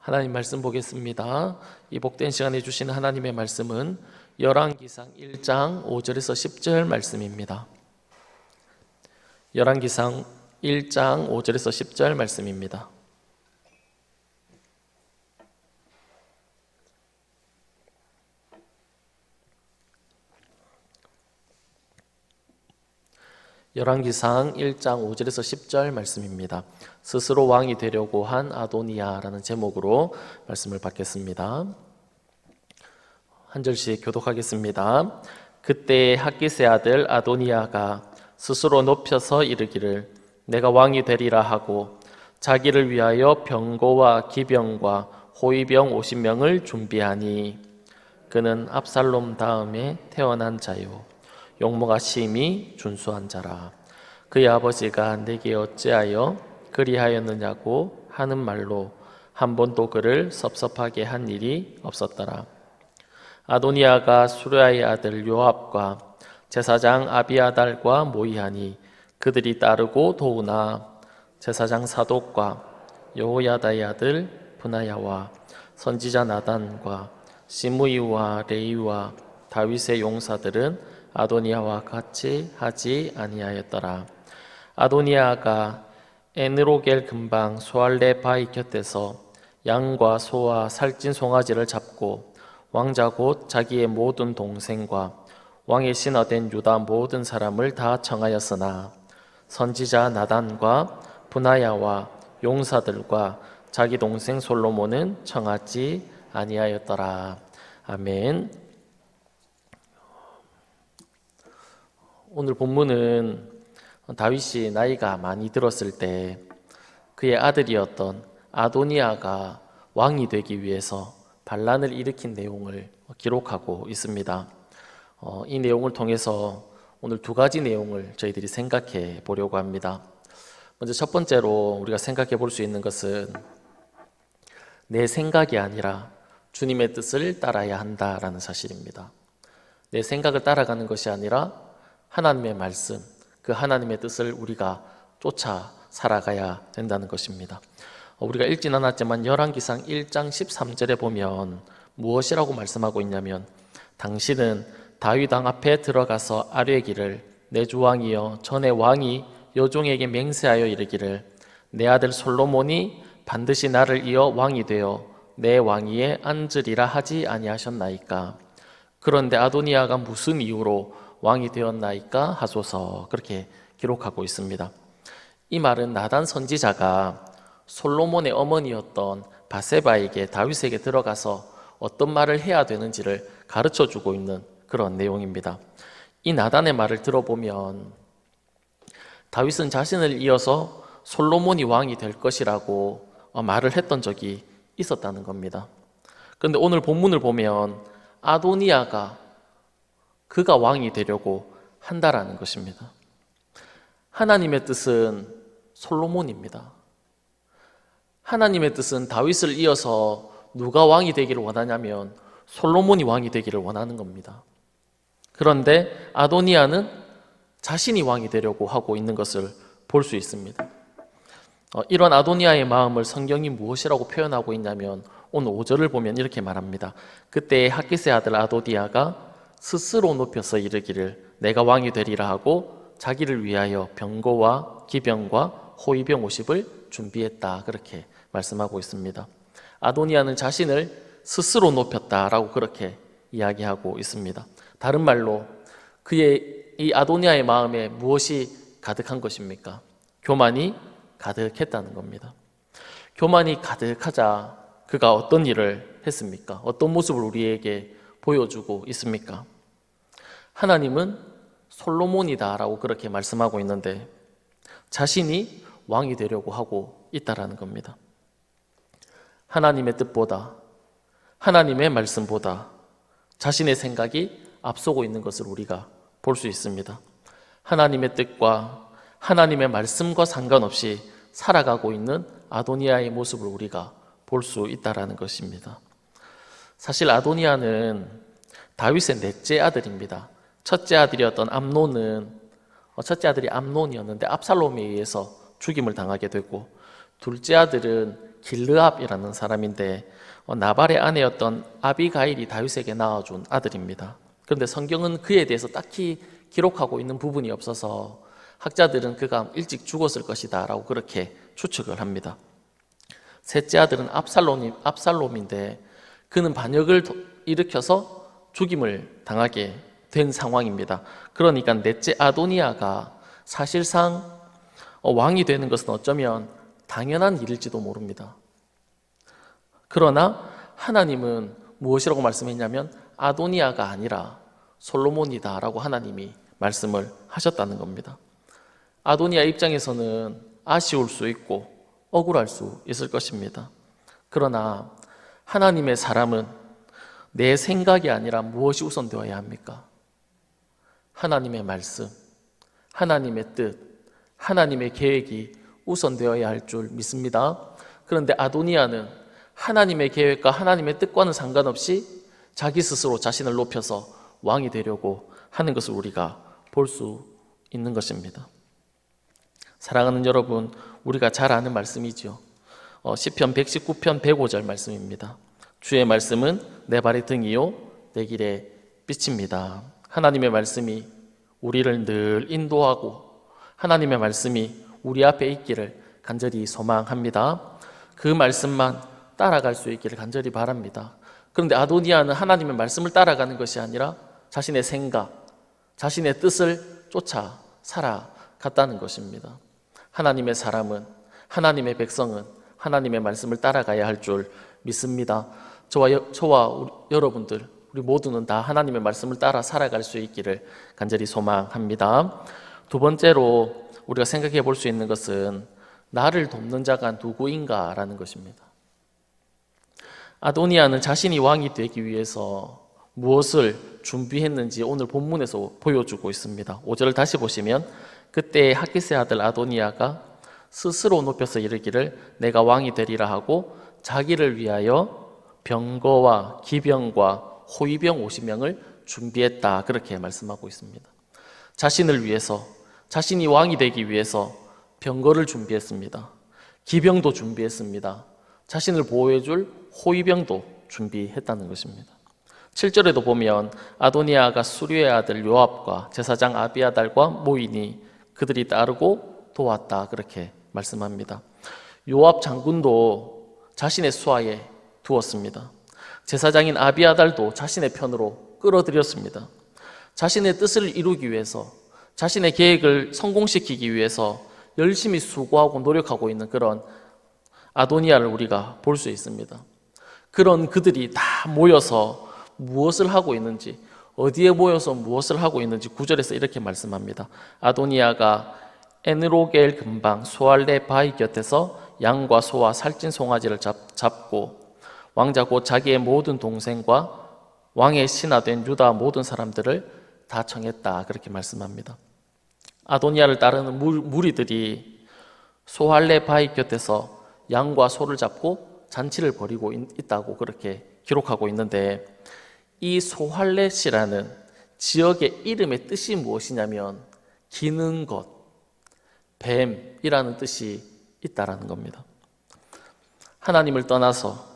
하나님 말씀 보겠습니다. 이 복된 시간에 주시는 하나님의 말씀은 열왕기상 1장 5절에서 10절 말씀입니다. 열왕기상 1장 5절에서 10절 말씀입니다. 열왕기상 1장 5절에서 10절 말씀입니다. 스스로 왕이 되려고 한 아도니아라는 제목으로 말씀을 받겠습니다. 한 절씩 교독하겠습니다. 그때 핫깃의 아들 아도니아가 스스로 높여서 이르기를 내가 왕이 되리라 하고 자기를 위하여 병거와 기병과 호위병 50명을 준비하니 그는 압살롬 다음에 태어난 자요 용모가 심히 준수한 자라. 그의 아버지가 내게 어찌하여 그리하였느냐고 하는 말로 한 번도 그를 섭섭하게 한 일이 없었더라. 아도니아가 수르야의 아들 요압과 제사장 아비아달과 모이하니 그들이 따르고 도우나 제사장 사독과 여호야다의 아들 브나야와 선지자 나단과 시므이와 레이와 다윗의 용사들은 아도니아와 같이 하지 아니하였더라. 아도니아가 에느로겔 근방 소알레 바위 곁에서 양과 소와 살찐 송아지를 잡고 왕자 곧 자기의 모든 동생과 왕의 신하된 유다 모든 사람을 다 청하였으나 선지자 나단과 브나야와 용사들과 자기 동생 솔로몬은 청하지 아니하였더라. 아멘. 오늘 본문은 다윗이 나이가 많이 들었을 때 그의 아들이었던 아도니아가 왕이 되기 위해서 반란을 일으킨 내용을 기록하고 있습니다. 이 내용을 통해서 오늘 두 가지 내용을 저희들이 생각해 보려고 합니다. 먼저 첫 번째로 우리가 생각해 볼 수 있는 것은 내 생각이 아니라 주님의 뜻을 따라야 한다라는 사실입니다. 내 생각을 따라가는 것이 아니라 하나님의 말씀, 그 하나님의 뜻을 우리가 쫓아 살아가야 된다는 것입니다. 우리가 읽진 않았지만 열왕기상 1장 13절에 보면 무엇이라고 말씀하고 있냐면 당신은 다윗 왕 앞에 들어가서 아뢰기를 내 주 왕이여 전에 왕이 여종에게 맹세하여 이르기를 내 아들 솔로몬이 반드시 나를 이어 왕이 되어 내 왕위에 앉으리라 하지 아니하셨나이까. 그런데 아도니아가 무슨 이유로 왕이 되었나이까 하소서. 그렇게 기록하고 있습니다. 이 말은 나단 선지자가 솔로몬의 어머니였던 바세바에게 다윗에게 들어가서 어떤 말을 해야 되는지를 가르쳐 주고 있는 그런 내용입니다. 이 나단의 말을 들어보면 다윗은 자신을 이어서 솔로몬이 왕이 될 것이라고 말을 했던 적이 있었다는 겁니다. 그런데 오늘 본문을 보면 아도니아가 그가 왕이 되려고 한다라는 것입니다. 하나님의 뜻은 솔로몬입니다. 하나님의 뜻은 다윗을 이어서 누가 왕이 되기를 원하냐면 솔로몬이 왕이 되기를 원하는 겁니다. 그런데 아도니아는 자신이 왕이 되려고 하고 있는 것을 볼 수 있습니다. 이런 아도니아의 마음을 성경이 무엇이라고 표현하고 있냐면 오늘 5절을 보면 이렇게 말합니다. 그때 핫깃의 아들 아도니아가 스스로 높여서 이르기를 내가 왕이 되리라 하고 자기를 위하여 병거와 기병과 호위병 50을 준비했다. 그렇게 말씀하고 있습니다. 아도니아는 자신을 스스로 높였다라고 그렇게 이야기하고 있습니다. 다른 말로 그의 이 아도니아의 마음에 무엇이 가득한 것입니까? 교만이 가득했다는 겁니다. 교만이 가득하자 그가 어떤 일을 했습니까? 어떤 모습을 우리에게 보여주고 있습니까? 하나님은 솔로몬이다라고 그렇게 말씀하고 있는데 자신이 왕이 되려고 하고 있다라는 겁니다. 하나님의 뜻보다 하나님의 말씀보다 자신의 생각이 앞서고 있는 것을 우리가 볼 수 있습니다. 하나님의 뜻과 하나님의 말씀과 상관없이 살아가고 있는 아도니아의 모습을 우리가 볼 수 있다라는 것입니다. 사실 아도니아는 다윗의 넷째 아들입니다. 첫째 아들이었던 첫째 아들이 암논이었는데 압살롬에 의해서 죽임을 당하게 되고 둘째 아들은 길르압이라는 사람인데 나발의 아내였던 아비가일이 다윗에게 낳아준 아들입니다. 그런데 성경은 그에 대해서 딱히 기록하고 있는 부분이 없어서 학자들은 그가 일찍 죽었을 것이다 라고 그렇게 추측을 합니다. 셋째 아들은 압살롬인데 그는 반역을 일으켜서 죽임을 당하게 된 상황입니다. 그러니까 넷째 아도니아가 사실상 왕이 되는 것은 어쩌면 당연한 일일지도 모릅니다. 그러나 하나님은 무엇이라고 말씀했냐면 아도니아가 아니라 솔로몬이다 라고 하나님이 말씀을 하셨다는 겁니다. 아도니아 입장에서는 아쉬울 수 있고 억울할 수 있을 것입니다. 그러나 하나님의 사람은 내 생각이 아니라 무엇이 우선되어야 합니까? 하나님의 말씀, 하나님의 뜻, 하나님의 계획이 우선되어야 할 줄 믿습니다. 그런데 아도니아는 하나님의 계획과 하나님의 뜻과는 상관없이 자기 스스로 자신을 높여서 왕이 되려고 하는 것을 우리가 볼 수 있는 것입니다. 사랑하는 여러분, 우리가 잘 아는 말씀이지요. 시편 119편 105절 말씀입니다. 주의 말씀은 내 발의 등이요 내 길의 빛입니다. 하나님의 말씀이 우리를 늘 인도하고 하나님의 말씀이 우리 앞에 있기를 간절히 소망합니다. 그 말씀만 따라갈 수 있기를 간절히 바랍니다. 그런데 아도니아는 하나님의 말씀을 따라가는 것이 아니라 자신의 생각, 자신의 뜻을 쫓아 살아갔다는 것입니다. 하나님의 사람은, 하나님의 백성은 하나님의 말씀을 따라가야 할 줄 믿습니다. 저와 여러분들, 우리 모두는 다 하나님의 말씀을 따라 살아갈 수 있기를 간절히 소망합니다. 두 번째로 우리가 생각해 볼 수 있는 것은 나를 돕는 자가 누구인가 라는 것입니다. 아도니아는 자신이 왕이 되기 위해서 무엇을 준비했는지 오늘 본문에서 보여주고 있습니다. 5절을 다시 보시면 그때 하기스의 아들 아도니아가 스스로 높여서 이르기를 내가 왕이 되리라 하고 자기를 위하여 병거와 기병과 호위병 50명을 준비했다 그렇게 말씀하고 있습니다. 자신을 위해서, 자신이 왕이 되기 위해서 병거를 준비했습니다. 기병도 준비했습니다. 자신을 보호해줄 호위병도 준비했다는 것입니다. 7절에도 보면 아도니아가 수류의 아들 요압과 제사장 아비아달과 모이니 그들이 따르고 도왔다 그렇게 말씀합니다. 요압 장군도 자신의 수하에 두었습니다. 제사장인 아비아달도 자신의 편으로 끌어들였습니다. 자신의 뜻을 이루기 위해서, 자신의 계획을 성공시키기 위해서 열심히 수고하고 노력하고 있는 그런 아도니아를 우리가 볼 수 있습니다. 그런 그들이 다 모여서 무엇을 하고 있는지, 어디에 모여서 무엇을 하고 있는지 9절에서 이렇게 말씀합니다. 아도니아가 에느로겔 근방 소알레 바위 곁에서 양과 소와 살찐 송아지를 잡고 왕자 곧 자기의 모든 동생과 왕의 신하된 유다 모든 사람들을 다 청했다 그렇게 말씀합니다. 아도니아를 따르는 무리들이 소알레 바위 곁에서 양과 소를 잡고 잔치를 벌이고 있다고 그렇게 기록하고 있는데 이 소할렛이라는 지역의 이름의 뜻이 무엇이냐면 기는 것, 뱀이라는 뜻이 있다라는 겁니다. 하나님을 떠나서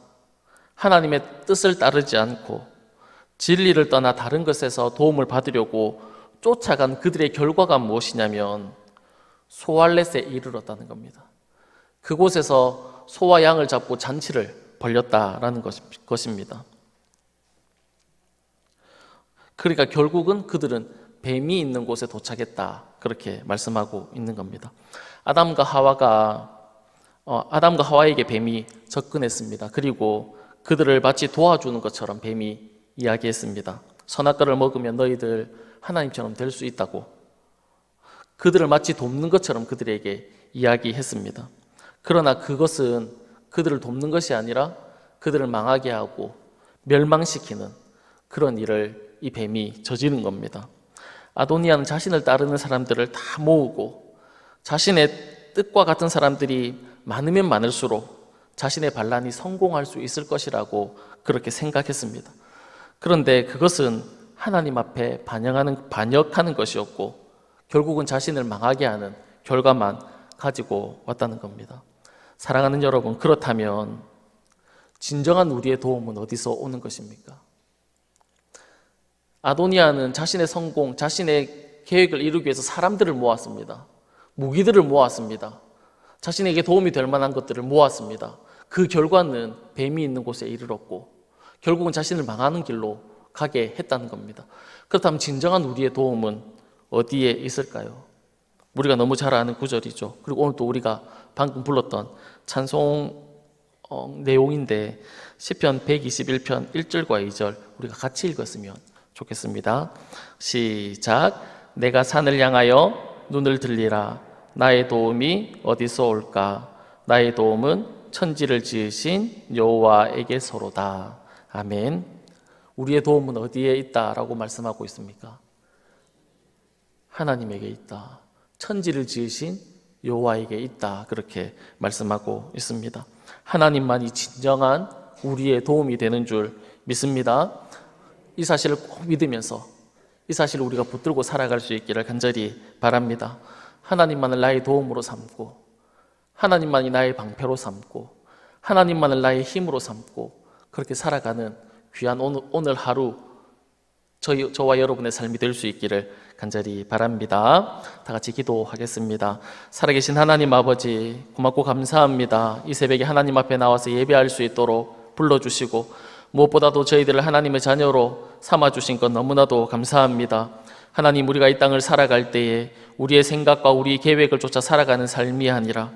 하나님의 뜻을 따르지 않고 진리를 떠나 다른 것에서 도움을 받으려고 쫓아간 그들의 결과가 무엇이냐면 소할렛에 이르렀다는 겁니다. 그곳에서 소와 양을 잡고 잔치를 벌였다라는 것입니다. 그러니까 결국은 그들은 뱀이 있는 곳에 도착했다 그렇게 말씀하고 있는 겁니다. 아담과 하와에게 뱀이 접근했습니다. 그리고 그들을 마치 도와주는 것처럼 뱀이 이야기했습니다. 선악과를 먹으면 너희들 하나님처럼 될 수 있다고 그들을 마치 돕는 것처럼 그들에게 이야기했습니다. 그러나 그것은 그들을 돕는 것이 아니라 그들을 망하게 하고 멸망시키는 그런 일을 이 뱀이 저지른 겁니다. 아도니아는 자신을 따르는 사람들을 다 모으고 자신의 뜻과 같은 사람들이 많으면 많을수록 자신의 반란이 성공할 수 있을 것이라고 그렇게 생각했습니다. 그런데 그것은 하나님 앞에 반역하는 것이었고 결국은 자신을 망하게 하는 결과만 가지고 왔다는 겁니다. 사랑하는 여러분, 그렇다면 진정한 우리의 도움은 어디서 오는 것입니까? 아도니아는 자신의 성공, 자신의 계획을 이루기 위해서 사람들을 모았습니다. 무기들을 모았습니다. 자신에게 도움이 될 만한 것들을 모았습니다. 그 결과는 뱀이 있는 곳에 이르렀고 결국은 자신을 망하는 길로 가게 했다는 겁니다. 그렇다면 진정한 우리의 도움은 어디에 있을까요? 우리가 너무 잘 아는 구절이죠. 그리고 오늘 또 우리가 방금 불렀던 찬송 내용인데 시편 121편 1절과 2절 우리가 같이 읽었으면 좋겠습니다. 시작. 내가 산을 향하여 눈을 들리라. 나의 도움이 어디서 올까? 나의 도움은 천지를 지으신 여호와에게서로다. 아멘. 우리의 도움은 어디에 있다라고 말씀하고 있습니까? 하나님에게 있다. 천지를 지으신 여호와에게 있다. 그렇게 말씀하고 있습니다. 하나님만이 진정한 우리의 도움이 되는 줄 믿습니다. 이 사실을 꼭 믿으면서 이 사실을 우리가 붙들고 살아갈 수 있기를 간절히 바랍니다. 하나님만을 나의 도움으로 삼고 하나님만이 나의 방패로 삼고 하나님만을 나의 힘으로 삼고 그렇게 살아가는 귀한 오늘 하루 저와 여러분의 삶이 될 수 있기를 간절히 바랍니다. 다 같이 기도하겠습니다. 살아계신 하나님 아버지, 고맙고 감사합니다. 이 새벽에 하나님 앞에 나와서 예배할 수 있도록 불러주시고 무엇보다도 저희들을 하나님의 자녀로 삼아주신 것 너무나도 감사합니다. 하나님, 우리가 이 땅을 살아갈 때에 우리의 생각과 우리의 계획을 쫓아 살아가는 삶이 아니라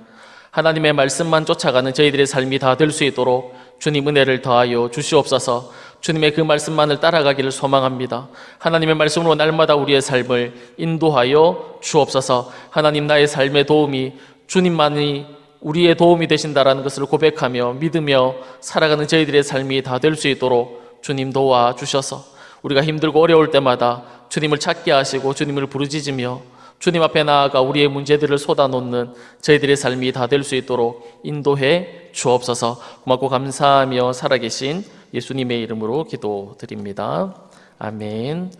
하나님의 말씀만 쫓아가는 저희들의 삶이 다 될 수 있도록 주님 은혜를 더하여 주시옵소서. 주님의 그 말씀만을 따라가기를 소망합니다. 하나님의 말씀으로 날마다 우리의 삶을 인도하여 주옵소서. 하나님, 나의 삶의 도움이 주님만이 우리의 도움이 되신다라는 것을 고백하며 믿으며 살아가는 저희들의 삶이 다 될 수 있도록 주님 도와주셔서 우리가 힘들고 어려울 때마다 주님을 찾게 하시고 주님을 부르짖으며 주님 앞에 나아가 우리의 문제들을 쏟아놓는 저희들의 삶이 다 될 수 있도록 인도해 주옵소서. 고맙고 감사하며 살아계신 예수님의 이름으로 기도드립니다. 아멘.